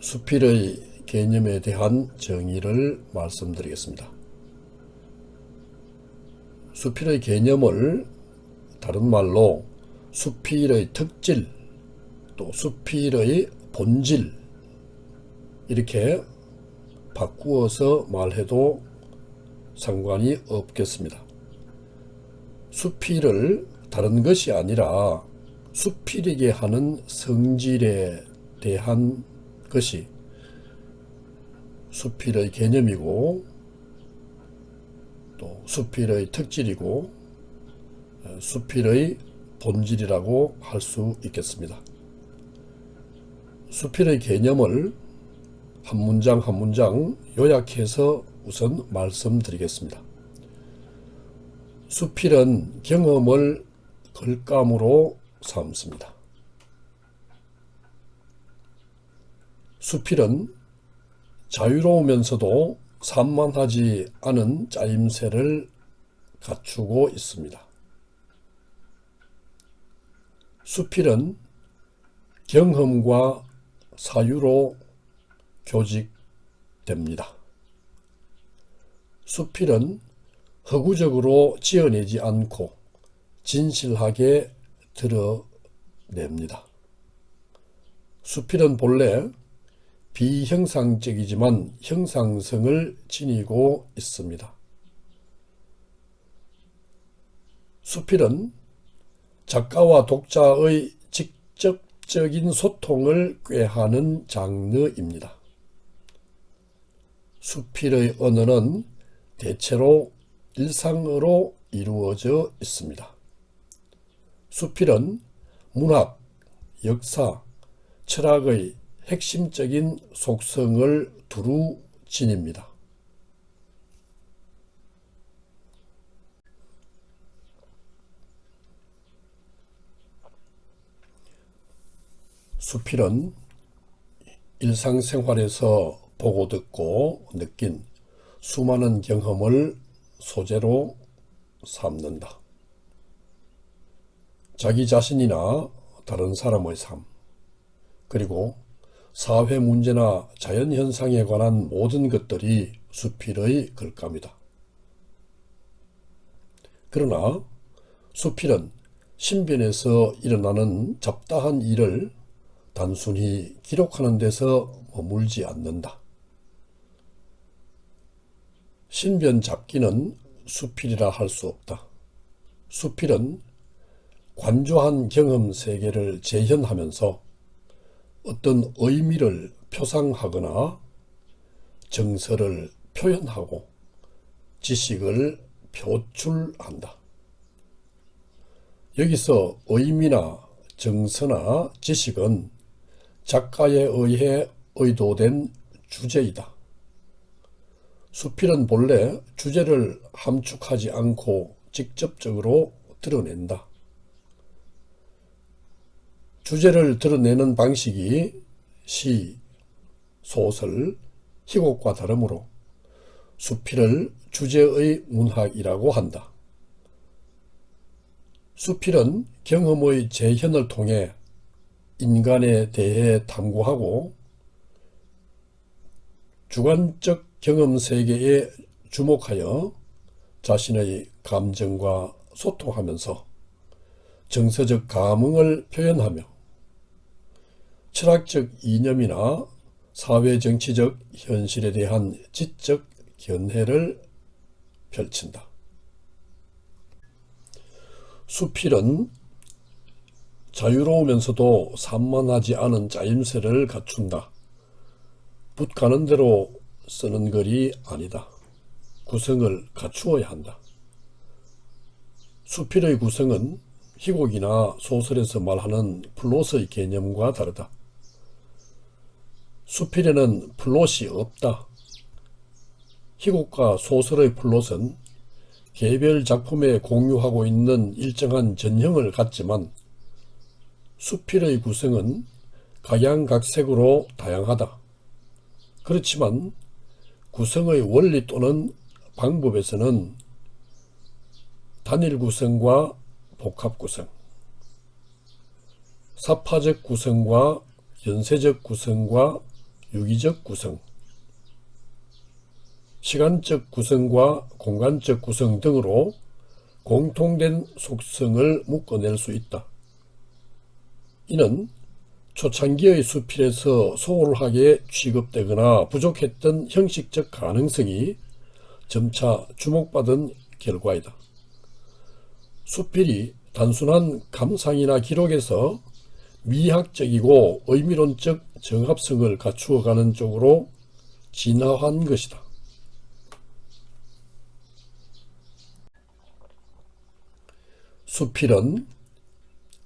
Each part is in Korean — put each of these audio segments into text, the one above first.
수필의 개념에 대한 정의를 말씀드리겠습니다. 수필의 개념을 다른 말로 수필의 특질, 또 수필의 본질, 이렇게 바꾸어서 말해도 상관이 없겠습니다. 수필을 다른 것이 아니라 수필이게 하는 성질에 대한 것이 수필의 개념이고, 또 수필의 특질이고, 수필의 본질이라고 할 수 있겠습니다. 수필의 개념을 한 문장 한 문장 요약해서 우선 말씀드리겠습니다. 수필은 경험을 글감으로 삼습니다. 수필은 자유로우면서도 산만하지 않은 짜임새를 갖추고 있습니다. 수필은 경험과 사유로 교직됩니다. 수필은 허구적으로 지어내지 않고 진실하게 드러냅니다. 수필은 본래 비형상적이지만 형상성을 지니고 있습니다. 수필은 작가와 독자의 직접적인 소통을 꾀하는 장르입니다. 수필의 언어는 대체로 일상어로 이루어져 있습니다. 수필은 문학, 역사, 철학의 핵심적인 속성을 두루 지닙니다. 수필은 일상생활에서 보고 듣고 느낀 수많은 경험을 소재로 삼는다. 자기 자신이나 다른 사람의 삶, 그리고 사회 문제나 자연현상에 관한 모든 것들이 수필의 글감이다. 그러나 수필은 신변에서 일어나는 잡다한 일을 단순히 기록하는 데서 머물지 않는다. 신변 잡기는 수필이라 할 수 없다. 수필은 관조한 경험 세계를 재현하면서 어떤 의미를 표상하거나 정서를 표현하고 지식을 표출한다. 여기서 의미나 정서나 지식은 작가에 의해 의도된 주제이다. 수필은 본래 주제를 함축하지 않고 직접적으로 드러낸다. 주제를 드러내는 방식이 시, 소설, 희곡과 다르므로 수필을 주제의 문학이라고 한다. 수필은 경험의 재현을 통해 인간에 대해 탐구하고 주관적 경험 세계에 주목하여 자신의 감정과 소통하면서 정서적 감흥을 표현하며 철학적 이념이나 사회정치적 현실에 대한 지적 견해를 펼친다. 수필은 자유로우면서도 산만하지 않은 짜임새를 갖춘다. 붓 가는 대로 쓰는 글이 아니다. 구성을 갖추어야 한다. 수필의 구성은 희곡이나 소설에서 말하는 플롯의 개념과 다르다. 수필에는 플롯이 없다. 희곡과 소설의 플롯은 개별 작품에 공유하고 있는 일정한 전형을 갖지만 수필의 구성은 각양각색으로 다양하다. 그렇지만 구성의 원리 또는 방법에서는 단일 구성과 복합 구성, 사파적 구성과 연쇄적 구성과 유기적 구성, 시간적 구성과 공간적 구성 등으로 공통된 속성을 묶어낼 수 있다. 이는 초창기의 수필에서 소홀하게 취급되거나 부족했던 형식적 가능성이 점차 주목받은 결과이다. 수필이 단순한 감상이나 기록에서 미학적이고 의미론적 정합성을 갖추어가는 쪽으로 진화한 것이다. 수필은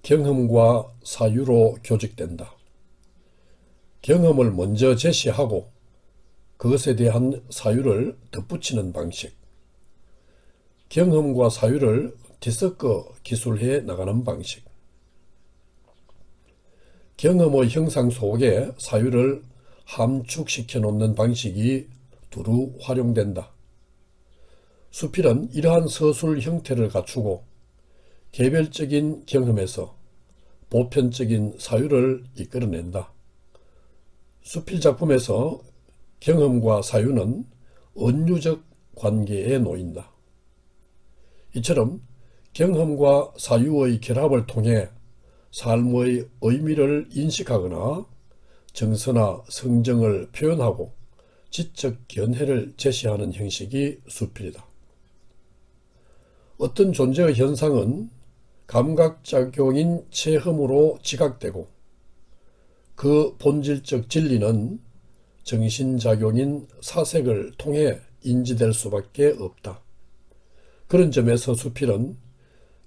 경험과 사유로 교직된다. 경험을 먼저 제시하고 그것에 대한 사유를 덧붙이는 방식, 경험과 사유를 뒤섞어 기술해 나가는 방식, 경험의 형상 속에 사유를 함축시켜 놓는 방식이 두루 활용된다. 수필은 이러한 서술 형태를 갖추고 개별적인 경험에서 보편적인 사유를 이끌어낸다. 수필 작품에서 경험과 사유는 은유적 관계에 놓인다. 이처럼 경험과 사유의 결합을 통해 삶의 의미를 인식하거나 정서나 성정을 표현하고 지적 견해를 제시하는 형식이 수필이다. 어떤 존재의 현상은 감각작용인 체험으로 지각되고 그 본질적 진리는 정신작용인 사색을 통해 인지될 수밖에 없다. 그런 점에서 수필은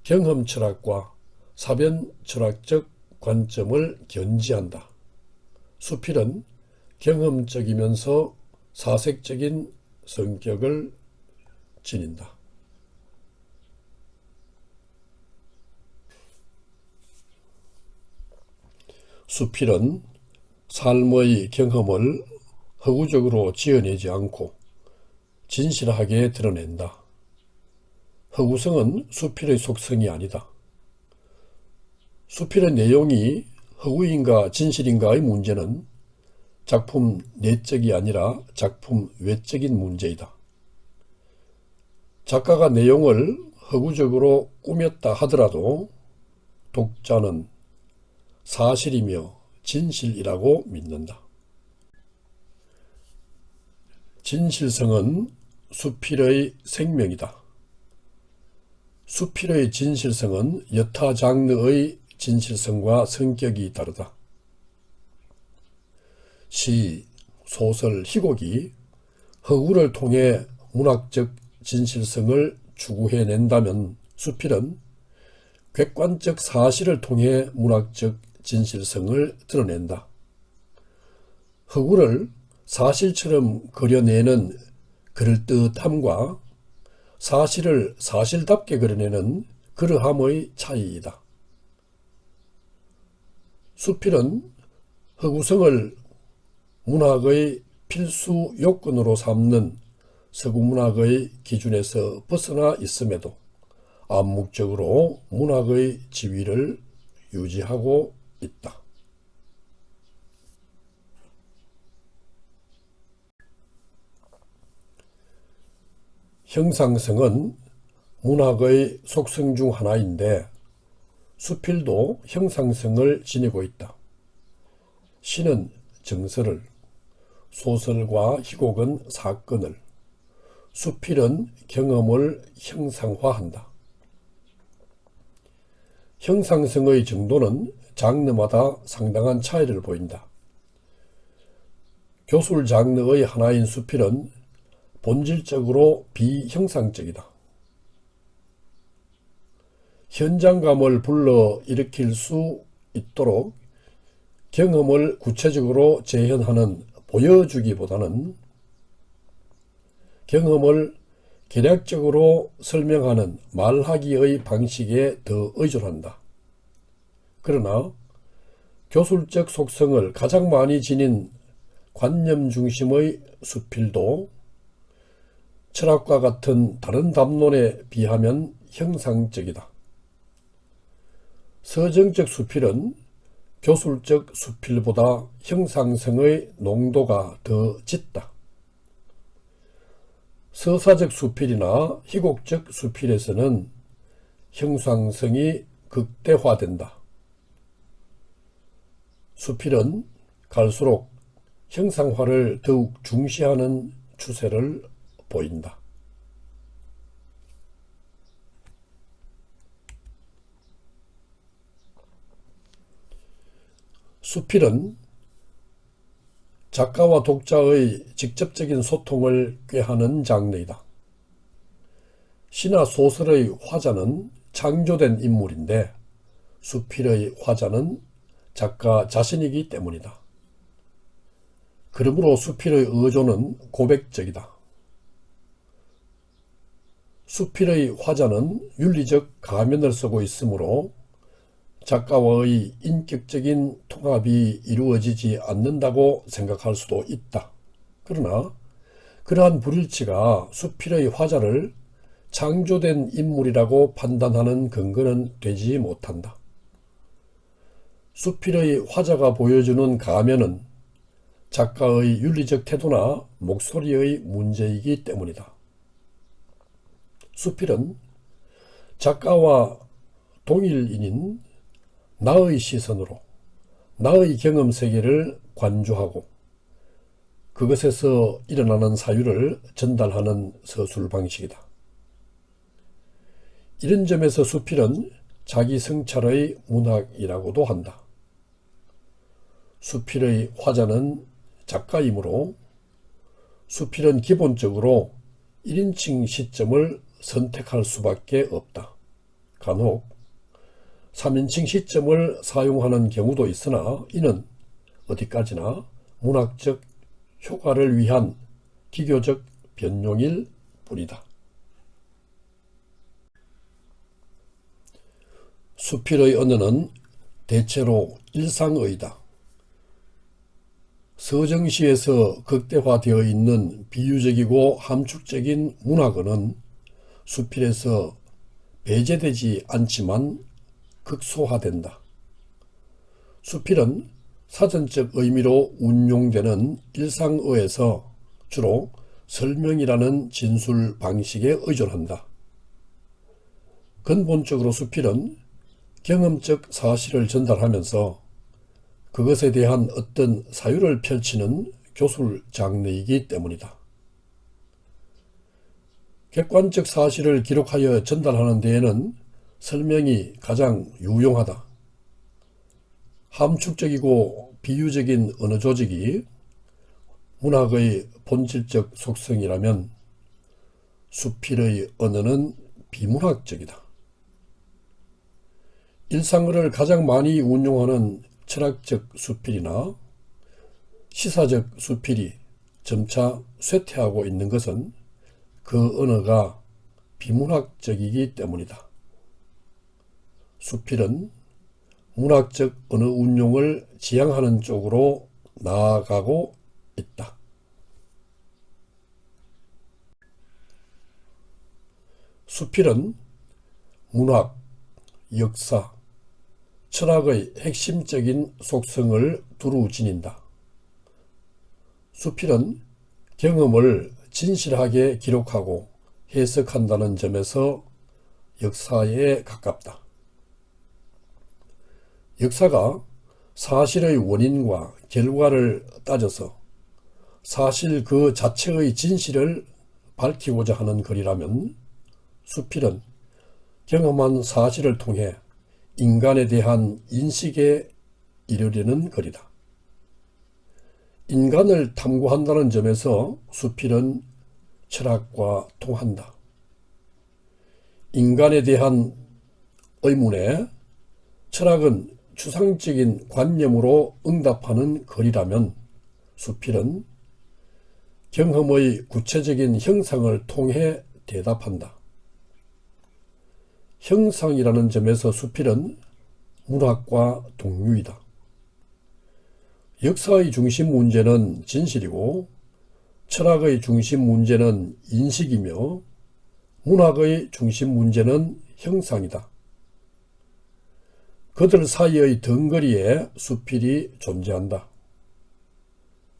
경험 철학과 사변 철학적 관점을 견지한다. 수필은 경험적이면서 사색적인 성격을 지닌다. 수필은 삶의 경험을 허구적으로 지어내지 않고 진실하게 드러낸다. 허구성은 수필의 속성이 아니다. 수필의 내용이 허구인가 진실인가의 문제는 작품 내적이 아니라 작품 외적인 문제이다. 작가가 내용을 허구적으로 꾸몄다 하더라도 독자는 사실이며 진실이라고 믿는다. 진실성은 수필의 생명이다. 수필의 진실성은 여타 장르의 진실성과 성격이 다르다. 시, 소설, 희곡이 허구를 통해 문학적 진실성을 추구해낸다면 수필은 객관적 사실을 통해 문학적 진실성을 드러낸다. 허구를 사실처럼 그려내는 그럴듯함과 사실을 사실답게 그려내는 그러함의 차이이다. 수필은 허구성을 문학의 필수 요건으로 삼는 서구문학의 기준에서 벗어나 있음에도 암묵적으로 문학의 지위를 유지하고 있다. 형상성은 문학의 속성 중 하나인데 수필도 형상성을 지니고 있다. 시는 정서를, 소설과 희곡은 사건을, 수필은 경험을 형상화한다. 형상성의 정도는 장르마다 상당한 차이를 보인다. 교술 장르의 하나인 수필은 본질적으로 비형상적이다. 현장감을 불러일으킬 수 있도록 경험을 구체적으로 재현하는 보여주기보다는 경험을 개략적으로 설명하는 말하기의 방식에 더 의존한다. 그러나 교술적 속성을 가장 많이 지닌 관념 중심의 수필도 철학과 같은 다른 담론에 비하면 형상적이다. 서정적 수필은 교술적 수필보다 형상성의 농도가 더 짙다. 서사적 수필이나 희곡적 수필에서는 형상성이 극대화된다. 수필은 갈수록 형상화를 더욱 중시하는 추세를 보인다. 수필은 작가와 독자의 직접적인 소통을 꾀하는 장르이다. 시나 소설의 화자는 창조된 인물인데 수필의 화자는 작가 자신이기 때문이다. 그러므로 수필의 어조는 고백적이다. 수필의 화자는 윤리적 가면을 쓰고 있으므로 작가와의 인격적인 통합이 이루어지지 않는다고 생각할 수도 있다. 그러나 그러한 불일치가 수필의 화자를 창조된 인물이라고 판단하는 근거는 되지 못한다. 수필의 화자가 보여주는 가면은 작가의 윤리적 태도나 목소리의 문제이기 때문이다. 수필은 작가와 동일인인 나의 시선으로 나의 경험 세계를 관조하고 그것에서 일어나는 사유를 전달하는 서술 방식이다. 이런 점에서 수필은 자기 성찰의 문학이라고도 한다. 수필의 화자는 작가이므로 수필은 기본적으로 1인칭 시점을 선택할 수밖에 없다. 간혹 3인칭 시점을 사용하는 경우도 있으나 이는 어디까지나 문학적 효과를 위한 기교적 변용일 뿐이다. 수필의 언어는 대체로 일상어이다. 서정시에서 극대화되어 있는 비유적이고 함축적인 문학어는 수필에서 배제되지 않지만 극소화된다. 수필은 사전적 의미로 운용되는 일상어에서 주로 설명이라는 진술 방식에 의존한다. 근본적으로 수필은 경험적 사실을 전달하면서 그것에 대한 어떤 사유를 펼치는 교술 장르이기 때문이다. 객관적 사실을 기록하여 전달하는 데에는 설명이 가장 유용하다. 함축적이고 비유적인 언어 조직이 문학의 본질적 속성이라면 수필의 언어는 비문학적이다. 일상어를 가장 많이 운용하는 철학적 수필이나 시사적 수필이 점차 쇠퇴하고 있는 것은 그 언어가 비문학적이기 때문이다. 수필은 문학적 언어 운용을 지향하는 쪽으로 나아가고 있다. 수필은 문학, 역사, 철학의 핵심적인 속성을 두루 지닌다. 수필은 경험을 진실하게 기록하고 해석한다는 점에서 역사에 가깝다. 역사가 사실의 원인과 결과를 따져서 사실 그 자체의 진실을 밝히고자 하는 글이라면 수필은 경험한 사실을 통해 인간에 대한 인식에 이르려는 글이다. 인간을 탐구한다는 점에서 수필은 철학과 통한다. 인간에 대한 의문에 철학은 추상적인 관념으로 응답하는 글이라면 수필은 경험의 구체적인 형상을 통해 대답한다. 형상이라는 점에서 수필은 문학과 동류이다. 역사의 중심 문제는 진실이고 철학의 중심 문제는 인식이며 문학의 중심 문제는 형상이다. 그들 사이의 덩거리에 수필이 존재한다.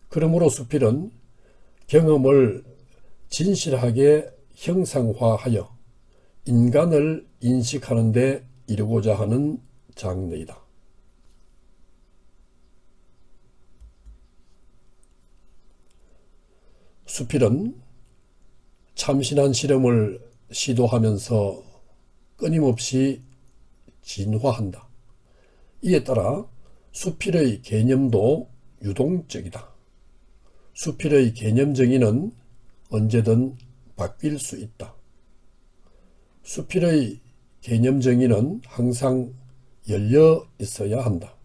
그러므로 수필은 경험을 진실하게 형상화하여 인간을 인식하는 데 이루고자 하는 장르이다. 수필은 참신한 실험을 시도하면서 끊임없이 진화한다. 이에 따라 수필의 개념도 유동적이다. 수필의 개념 정의는 언제든 바뀔 수 있다. 수필의 개념 정의는 항상 열려 있어야 한다.